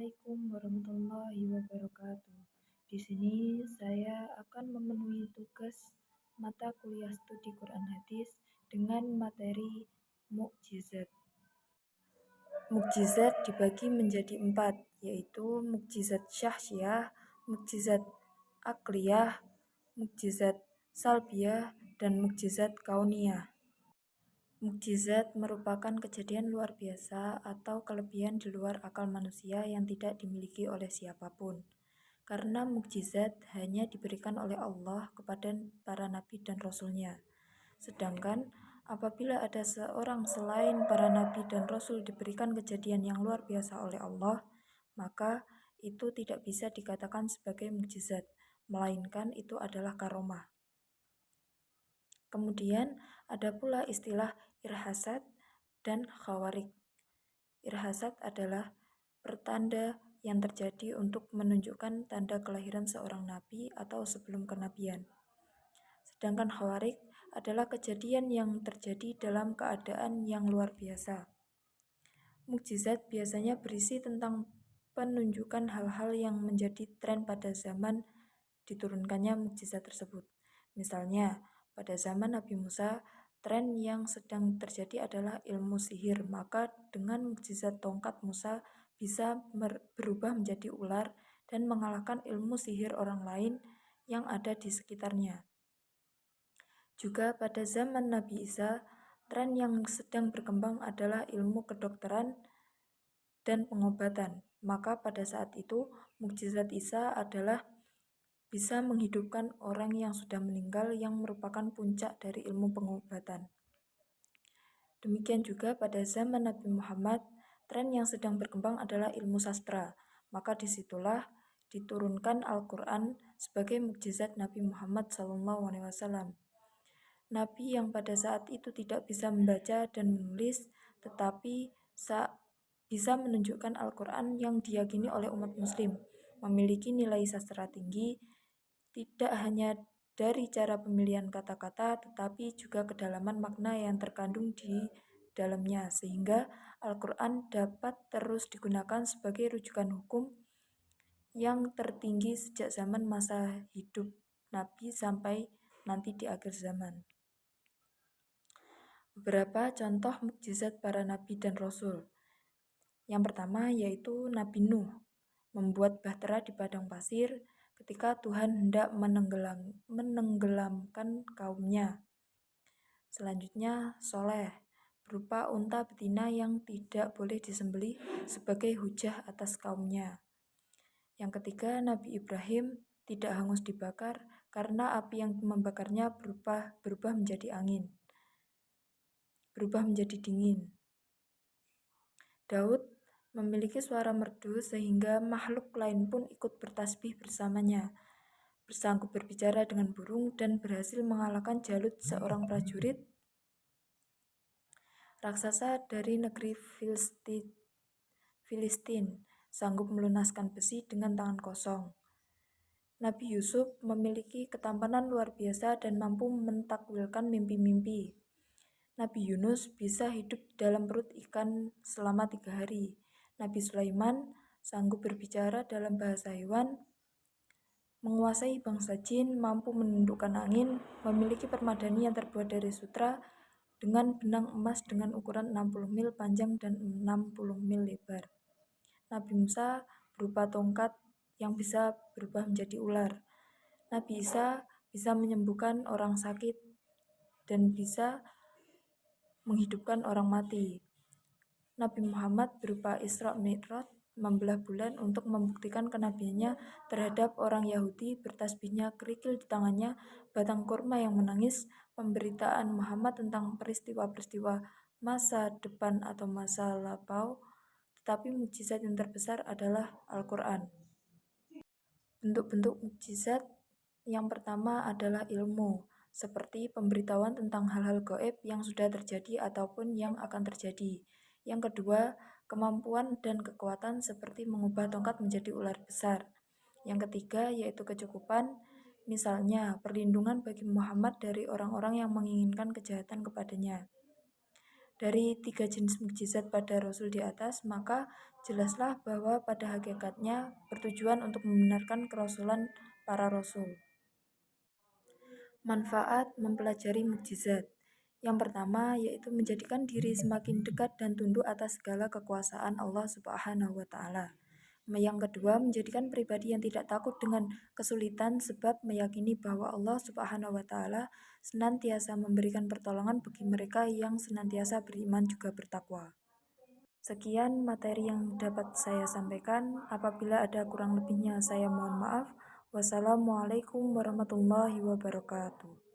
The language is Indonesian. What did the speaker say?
Assalamualaikum warahmatullahi wabarakatuh. Di sini saya akan memenuhi tugas mata kuliah studi Quran Hadis dengan materi mukjizat. Mukjizat dibagi menjadi 4, yaitu mukjizat syahsiah, mukjizat akliyah, mukjizat salbiyah, dan mukjizat kauniyah. Mukjizat merupakan kejadian luar biasa atau kelebihan di luar akal manusia yang tidak dimiliki oleh siapapun. Karena mukjizat hanya diberikan oleh Allah kepada para nabi dan rasulnya. Sedangkan apabila ada seorang selain para nabi dan rasul diberikan kejadian yang luar biasa oleh Allah, maka itu tidak bisa dikatakan sebagai mukjizat, melainkan itu adalah karomah. Kemudian ada pula istilah irhasat dan khawarik. Irhasat adalah pertanda yang terjadi untuk menunjukkan tanda kelahiran seorang nabi atau sebelum kenabian. Sedangkan khawarik adalah kejadian yang terjadi dalam keadaan yang luar biasa. Mukjizat biasanya berisi tentang penunjukan hal-hal yang menjadi tren pada zaman diturunkannya mukjizat tersebut. Misalnya, pada zaman Nabi Musa, tren yang sedang terjadi adalah ilmu sihir, maka dengan mukjizat tongkat Musa bisa berubah menjadi ular dan mengalahkan ilmu sihir orang lain yang ada di sekitarnya. Juga pada zaman Nabi Isa, tren yang sedang berkembang adalah ilmu kedokteran dan pengobatan. Maka pada saat itu, mukjizat Isa adalah bisa menghidupkan orang yang sudah meninggal yang merupakan puncak dari ilmu pengobatan. Demikian juga pada zaman Nabi Muhammad, tren yang sedang berkembang adalah ilmu sastra. Maka disitulah diturunkan Al-Quran sebagai mukjizat Nabi Muhammad SAW. Nabi yang pada saat itu tidak bisa membaca dan menulis, tetapi bisa menunjukkan Al-Quran yang diyakini oleh umat muslim, memiliki nilai sastra tinggi, tidak hanya dari cara pemilihan kata-kata, tetapi juga kedalaman makna yang terkandung di dalamnya, sehingga Al-Quran dapat terus digunakan sebagai rujukan hukum yang tertinggi sejak zaman masa hidup Nabi sampai nanti di akhir zaman. Beberapa contoh mukjizat para nabi dan rasul. Yang pertama yaitu Nabi Nuh, membuat bahtera di padang pasir ketika Tuhan hendak menenggelamkan kaumnya. Selanjutnya Soleh, berupa unta betina yang tidak boleh disembelih sebagai hujah atas kaumnya. Yang ketiga Nabi Ibrahim, tidak hangus dibakar karena api yang membakarnya berubah menjadi dingin. Daud memiliki suara merdu sehingga makhluk lain pun ikut bertasbih bersamanya, bersanggup berbicara dengan burung dan berhasil mengalahkan Jalut, seorang prajurit raksasa dari negeri Filistin, sanggup melunaskan besi dengan tangan kosong. Nabi Yusuf memiliki ketampanan luar biasa dan mampu mentakwilkan mimpi-mimpi. Nabi Yunus bisa hidup dalam perut ikan selama 3 hari. Nabi Sulaiman sanggup berbicara dalam bahasa hewan, menguasai bangsa jin, mampu menundukkan angin, memiliki permadani yang terbuat dari sutra, dengan benang emas dengan ukuran 60 mil panjang dan 60 mil lebar. Nabi Musa berupa tongkat yang bisa berubah menjadi ular. Nabi Isa bisa menyembuhkan orang sakit dan bisa menghidupkan orang mati. Nabi Muhammad berupa Isra Mi'raj, membelah bulan untuk membuktikan kenabiannya terhadap orang Yahudi, bertasbihnya kerikil di tangannya, batang kurma yang menangis, pemberitaan Muhammad tentang peristiwa-peristiwa masa depan atau masa lampau, tetapi mukjizat yang terbesar adalah Al-Quran. Bentuk-bentuk mukjizat yang pertama adalah ilmu, seperti pemberitahuan tentang hal-hal gaib yang sudah terjadi ataupun yang akan terjadi. Yang kedua, kemampuan dan kekuatan seperti mengubah tongkat menjadi ular besar. Yang ketiga yaitu kecukupan, misalnya perlindungan bagi Muhammad dari orang-orang yang menginginkan kejahatan kepadanya. Dari 3 jenis mukjizat pada Rasul di atas, maka jelaslah bahwa pada hakikatnya bertujuan untuk membenarkan kerasulan para Rasul. Manfaat mempelajari mukjizat. Yang pertama yaitu menjadikan diri semakin dekat dan tunduk atas segala kekuasaan Allah Subhanahu wa taala. Yang kedua, menjadikan pribadi yang tidak takut dengan kesulitan sebab meyakini bahwa Allah Subhanahu wa taala senantiasa memberikan pertolongan bagi mereka yang senantiasa beriman juga bertakwa. Sekian materi yang dapat saya sampaikan. Apabila ada kurang lebihnya saya mohon maaf. Wassalamualaikum warahmatullahi wabarakatuh.